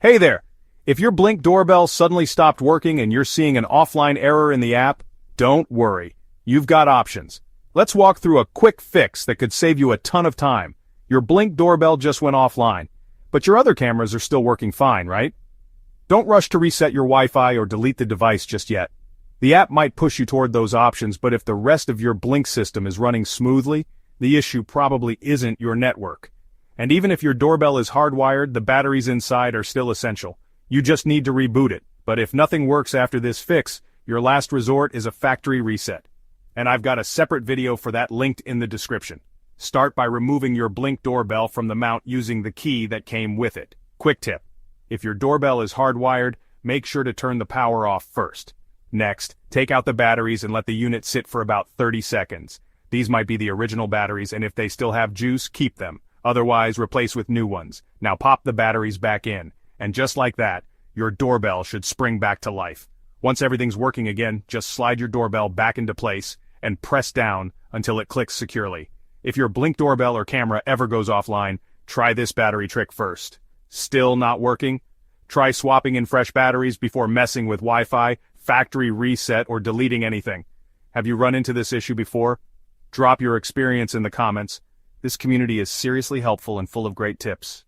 Hey there! If your Blink doorbell suddenly stopped working and you're seeing an offline error in the app, don't worry. You've got options. Let's walk through a quick fix that could save you a ton of time. Your Blink doorbell just went offline, but your other cameras are still working fine, right? Don't rush to reset your Wi-Fi or delete the device just yet. The app might push you toward those options, but if the rest of your Blink system is running smoothly, the issue probably isn't your network. And even if your doorbell is hardwired, the batteries inside are still essential. You just need to reboot it, but if nothing works after this fix, your last resort is a factory reset. And I've got a separate video for that linked in the description. Start by removing your Blink doorbell from the mount using the key that came with it. Quick tip: if your doorbell is hardwired, make sure to turn the power off first. Next, take out the batteries and let the unit sit for about 30 seconds. These might be the original batteries, and if they still have juice, keep them. Otherwise, replace with new ones. Now pop the batteries back in, and just like that, your doorbell should spring back to life. Once everything's working again, just slide your doorbell back into place and press down until it clicks securely. If your Blink doorbell or camera ever goes offline, try this battery trick first. Still not working? Try swapping in fresh batteries before messing with Wi-Fi, factory reset, or deleting anything. Have you run into this issue before? Drop your experience in the comments. This community is seriously helpful and full of great tips.